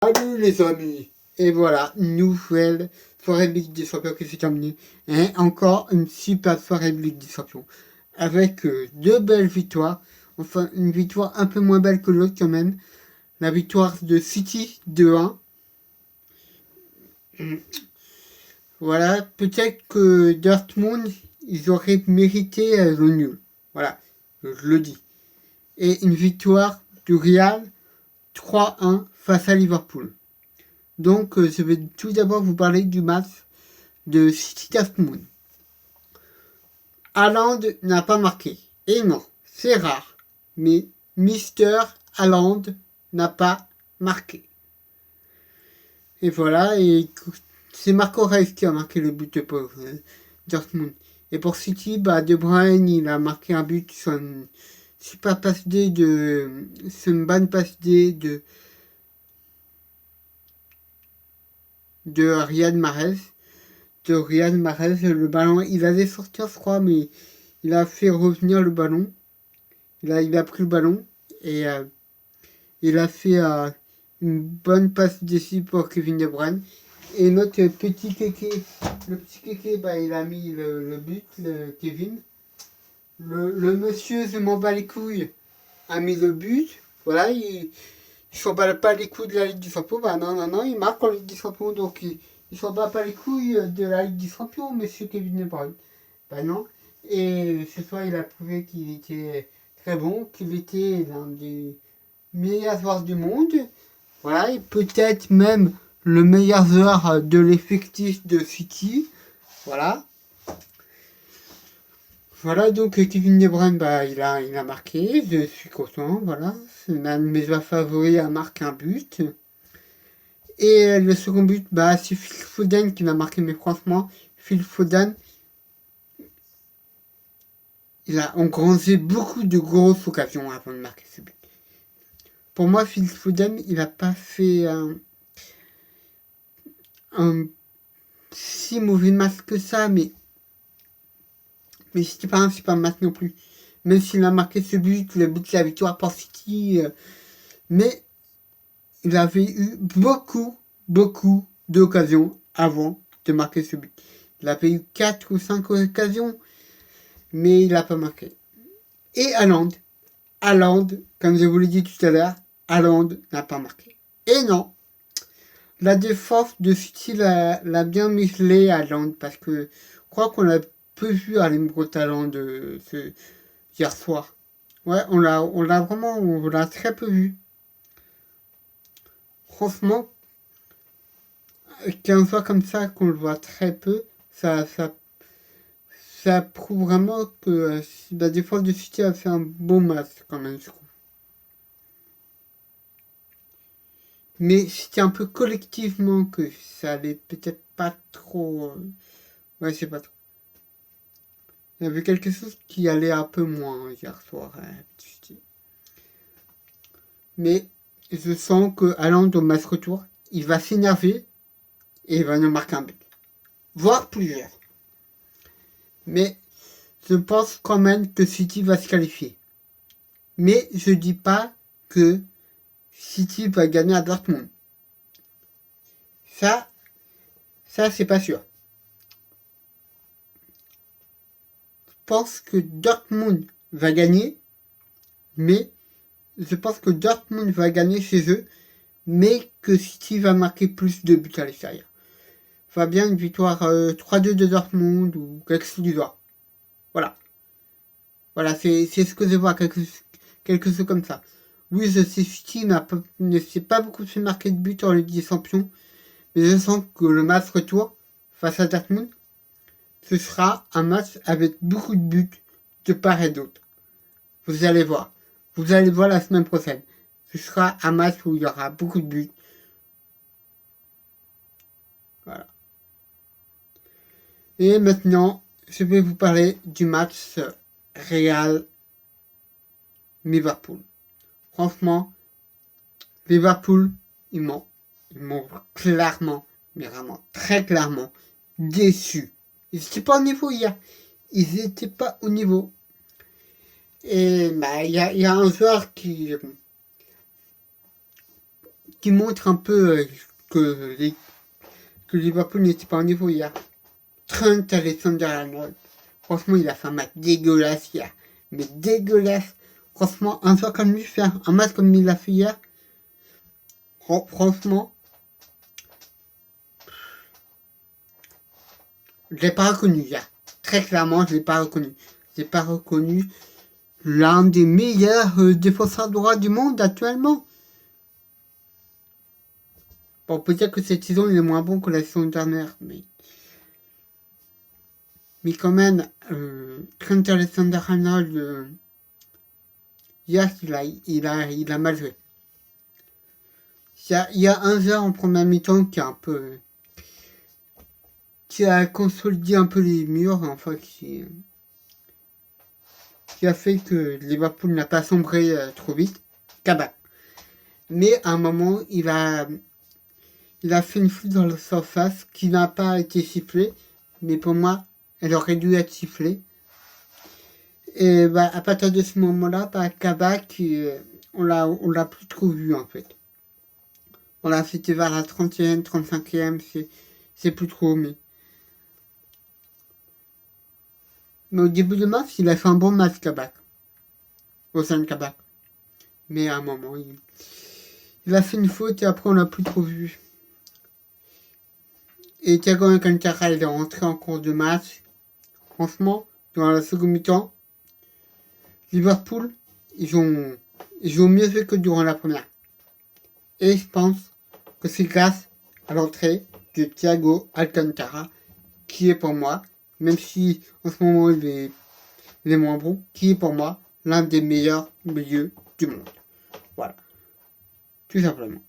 Salut les amis. Et voilà, nouvelle soirée de Ligue des Champions qui s'est terminée. Et encore une super soirée de Ligue des Champions. Avec deux belles victoires. Enfin, une victoire un peu moins belle que l'autre quand même. La victoire de City 2-1. Voilà, peut-être que Dortmund, ils auraient mérité le nul. Voilà, je le dis. Et une victoire du Real 3-1 face à Liverpool. Donc, je vais tout d'abord vous parler du match de City Dortmund. Haaland n'a pas marqué. Et non, c'est rare. Mais Mister Haaland n'a pas marqué. Et voilà, et c'est Marco Reus qui a marqué le but pour Dortmund. Et pour City, De Bruyne, il a marqué un but sur une super passe D c'est une bonne passe D de Riyad Mahrez. Le ballon, il allait sortir, je crois, mais il a fait revenir le ballon. Il a pris le ballon et il a fait une bonne passe d'ici pour Kevin De Bruyne. Et notre petit kéké, il a mis le but, Kevin. Le monsieur, je m'en bats les couilles, a mis le but. Voilà, il s'en bat pas les couilles de la Ligue des Champions. Non, il marque en Ligue des Champions, donc il s'en bat pas les couilles de la Ligue des Champions, monsieur Kevin De Bruyne. Non. Et ce soir, il a prouvé qu'il était très bon, qu'il était l'un des meilleurs joueurs du monde. Voilà, et peut-être même le meilleur joueur de l'effectif de City. Voilà. Voilà, donc Kevin De Bruyne, il a marqué, je suis content, voilà. C'est l'un de mes joueurs favoris à marquer un but. Et le second but, c'est Phil Foden qui l'a marqué, mais franchement, Phil Foden, il a engrangé beaucoup de grosses occasions avant de marquer ce but. Pour moi, Phil Foden, il n'a pas fait un si mauvais match que ça, mais c'était pas un super match non plus. Même s'il a marqué ce but, le but de la victoire pour City, mais il avait eu beaucoup d'occasions avant de marquer ce but. Il avait eu 4 ou 5 occasions, mais il n'a pas marqué. Et Haaland, comme je vous l'ai dit tout à l'heure, Haaland n'a pas marqué. Et non, la défense de City l'a bien muselé à Haaland, parce que je crois qu'on l'a peu vu à Haaland hier soir. Ouais, on l'a très peu vu. Franchement, qu'un soit comme ça, qu'on le voit très peu, ça prouve vraiment que la défense de City a fait un bon match quand même, je trouve. Mais c'était un peu collectivement que ça allait peut-être pas trop. Ouais, c'est pas trop. Il y avait quelque chose qui allait un peu moins hier soir. Mais je sens que Haaland au match retour, il va s'énerver et il va nous marquer un but. Voire plusieurs. Mais je pense quand même que City va se qualifier. Mais je dis pas que City va gagner à Dortmund. Ça c'est pas sûr. Je pense que Dortmund va gagner, mais je pense que Dortmund va gagner chez eux, mais que City va marquer plus de buts à l'extérieur. Va bien une victoire 3-2 de Dortmund ou quelque chose du genre. Voilà. Voilà, c'est ce que je vois, quelque chose comme ça. Oui, je sais, City ne s'est pas beaucoup fait marquer de buts en Ligue des Champions, mais je sens que le match retour face à Dortmund, ce sera un match avec beaucoup de buts de part et d'autre. Vous allez voir. Vous allez voir la semaine prochaine. Ce sera un match où il y aura beaucoup de buts. Voilà. Et maintenant, je vais vous parler du match Real Liverpool. Franchement, Liverpool, ils m'ont clairement, mais vraiment très clairement, déçu. Ils n'étaient pas au niveau hier. Ils n'étaient pas au niveau. Et il y a un joueur qui qui montre un peu que Liverpool n'était pas au niveau hier. Trent Alexander-Arnold. Franchement, il a fait un match dégueulasse hier. Mais dégueulasse. Franchement, un joueur comme lui faire un match comme il l'a fait hier. Franchement, je l'ai pas reconnu hier. Très clairement, je l'ai pas reconnu. J'ai pas reconnu l'un des meilleurs défenseurs droits du monde actuellement. Bon, peut-être que cette saison il est moins bon que la saison dernière, mais quand même, Trent Alexander-Arnold, hier, il a mal joué. Il y a un joueur en première mi-temps qui a consolidé un peu les murs, enfin, qui a fait que Liverpool n'a pas sombré trop vite. Kabak. Mais à un moment, il a fait une faute dans la surface qui n'a pas été sifflée, mais pour moi, elle aurait dû être sifflée. Et à partir de ce moment-là, Kabak, on l'a plus trop vu en fait. Voilà, c'était vers la 30e, 35e, c'est plus trop, mais au début de match, il a fait un bon match, Kabak. Au sein de Kabak. Mais à un moment, il a fait une faute et après on l'a plus trop vu. Et Thiago Alcantara, il est rentré en cours de match. Franchement, dans la seconde mi-temps, Liverpool, ils ont mieux fait que durant la première. Et je pense que c'est grâce à l'entrée de Thiago Alcantara, qui est pour moi, même si en ce moment il est moins bon, qui est pour moi l'un des meilleurs milieux du monde. Voilà. Tout simplement.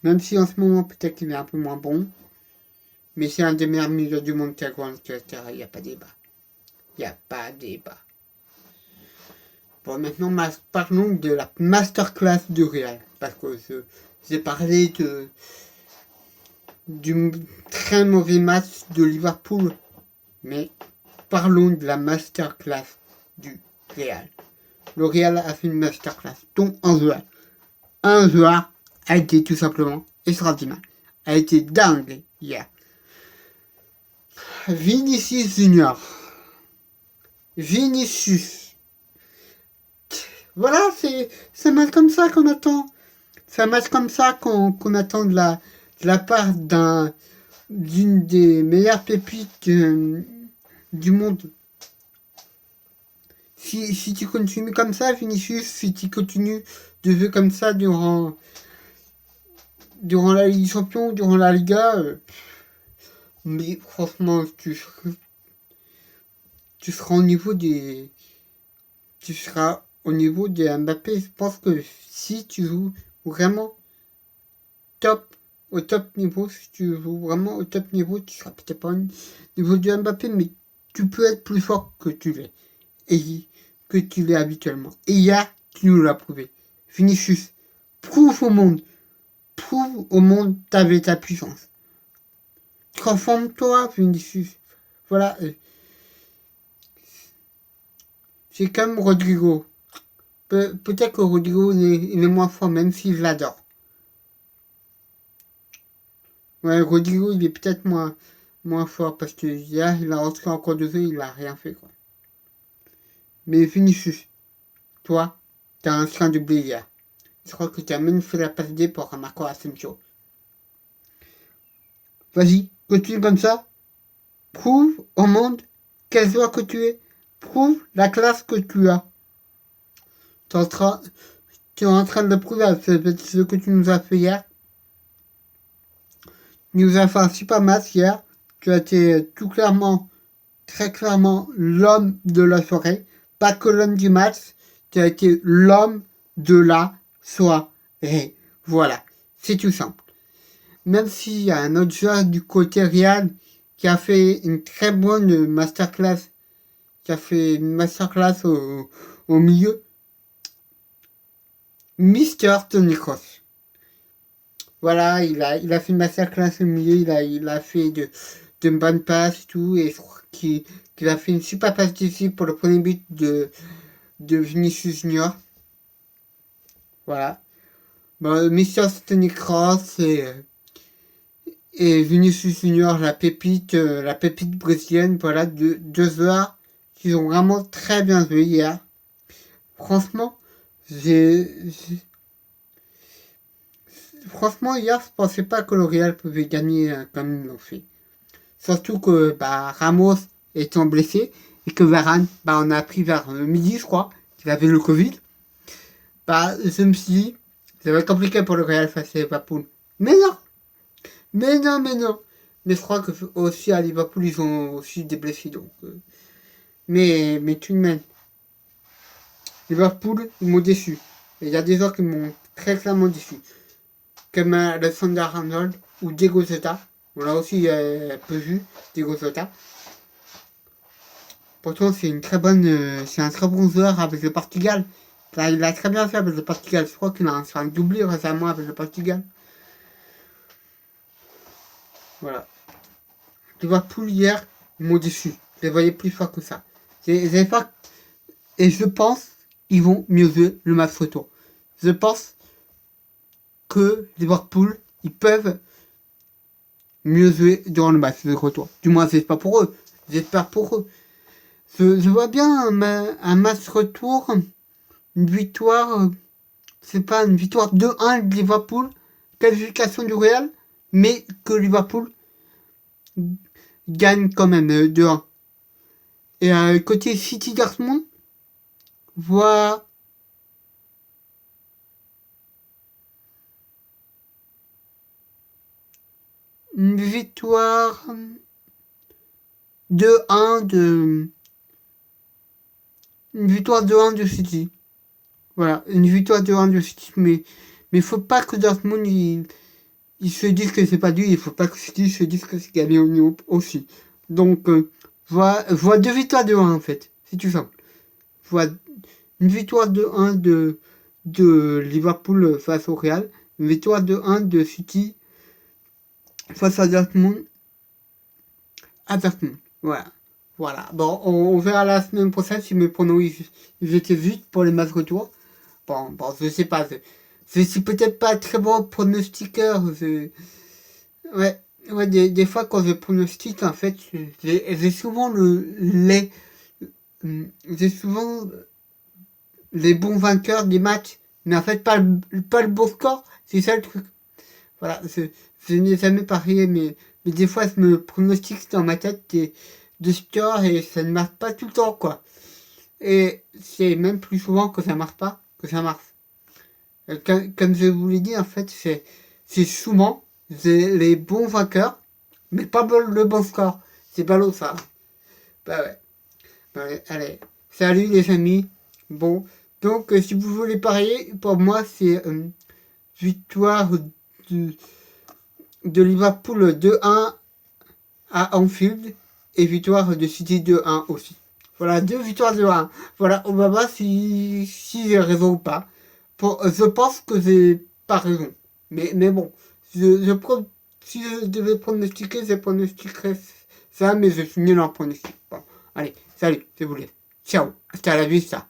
Même si en ce moment peut-être qu'il est un peu moins bon, mais c'est un des meilleurs milieux du monde, Thiago Alcantara, il n'y a pas débat. Il n'y a pas débat. Bon, maintenant, parlons de la masterclass du Real. Parce que j'ai parlé du très mauvais match de Liverpool. Mais parlons de la masterclass du Real. Le Real a fait une masterclass, dont un joueur. Un joueur a été tout simplement extraordinaire. A été dingue hier. Vinicius Junior. Vinicius. Voilà, c'est un match comme ça qu'on attend. C'est un match comme ça qu'on attend de la part d'une des meilleures pépites du monde. Si tu continues comme ça, Vinicius, si tu continues de jouer comme ça durant la Ligue des Champions, durant la Liga, mais franchement, tu seras au niveau des... Tu seras au niveau des Mbappé. Je pense que si tu joues vraiment au top niveau, si tu joues vraiment au top niveau, tu seras peut-être pas au niveau du Mbappé, mais tu peux être plus fort que tu l'es. Et que tu l'es habituellement. Et hier, tu nous l'as prouvé. Vinicius, prouve au monde t'avais ta puissance. Transforme-toi, Vinicius. Voilà. C'est comme Rodrigo. Peut-être que Rodrigo il est moins fort, même si je l'adore. Ouais, Rodrigo, il est peut-être moins fort, parce que hier, il a rentré en cours de jeu, il a rien fait, quoi. Mais Vinicius, toi, t'as un train de blé hier. Je crois que tu as même fait la passe D pour Marco Asensio. Vas-y, continue comme ça. Prouve au monde quel joueur que tu es. Prouve la classe que tu as. Tu es en train de le prouver avec ce que tu nous as fait hier. Tu nous as fait un super match hier. Tu as été très clairement, l'homme de la soirée. Pas que l'homme du match. Tu as été l'homme de la soirée. Voilà, c'est tout simple. Même s'il y a un autre joueur du côté Real qui a fait une très bonne masterclass, au milieu, Mister Toni Kroos. Voilà, il a fait une masterclass au milieu, il a fait de bonnes passes et tout, et je crois qu'il a fait une super passe d'ici pour le premier but de Vinicius Junior. Voilà. Tony Kroos et Vinicius Junior, la pépite brésilienne, voilà, deux joueurs qui ont vraiment très bien joué hier. Franchement, franchement, hier, je pensais pas que le Real pouvait gagner comme ils l'ont fait. Surtout que Ramos étant blessé et que Varane, on a appris vers midi, je crois, qu'il avait le Covid. Je me suis dit, ça va être compliqué pour le Real face à Liverpool. Mais non, mais non, mais non. Mais je crois que aussi à Liverpool, ils ont aussi des blessés. Donc, mais tout de même, Liverpool, ils m'ont déçu. Il y a des joueurs qui m'ont très clairement déçu. Comme Alexander Arnold ou Diego Jota. On l'a aussi peu vu, Diego Jota. Pourtant, c'est un très bon joueur avec le Portugal. Il a très bien fait avec le Portugal. Je crois qu'il a fait un doublé récemment avec le Portugal. Voilà. Liverpool hier, ils m'ont déçu. Je les voyais plus fort que ça. Et je pense qu'ils vont mieux jouer le match retour. Je pense que Liverpool, ils peuvent mieux jouer durant le match de retour. Du moins, j'espère pour eux. Je vois bien un match retour, une victoire, c'est pas une victoire 2-1 de Liverpool, qualification du Real, mais que Liverpool gagne quand même 2-1. Et côté City Dortmund, voit une victoire 2-1 de City. Voilà, une victoire 2-1 de City, mais faut pas que Dortmund il se dise que c'est pas dû, il faut pas que City se dise que c'est gagné aussi. Donc vois deux victoires 2-1 en fait, c'est tout simple. Vois une victoire 2-1 de Liverpool face au Real, une victoire 2-1 de City face à Dortmund. Voilà. Bon, on verra la semaine prochaine si mes pronos ils étaient vite pour les matchs retour. Bon, je sais pas. Je suis peut-être pas très bon pronostiqueur. Ouais, des fois quand je pronostique, en fait, j'ai souvent j'ai souvent les bons vainqueurs des matchs, mais en fait pas le bon score. C'est ça le truc. Voilà, je n'ai jamais parié, mais des fois je me pronostique dans ma tête de scores et ça ne marche pas tout le temps, quoi. Et c'est même plus souvent que ça marche pas, que ça marche. Comme je vous l'ai dit, en fait, c'est souvent les bons vainqueurs, mais pas le bon score. C'est pas l'autre, ça. Ouais, allez. Salut les amis. Bon, donc si vous voulez parier, pour moi, c'est victoire de Liverpool 2-1 à Anfield et victoire de City 2-1 aussi. Voilà, 2 victoires de 1. Voilà, on va voir si j'ai raison ou pas. Je pense que j'ai pas raison. Mais bon, si je devais pronostiquer, je pronostiquerais ça, mais je suis nul en pronostic. Bon, allez, salut, je vous laisse. Ciao, hasta la vista.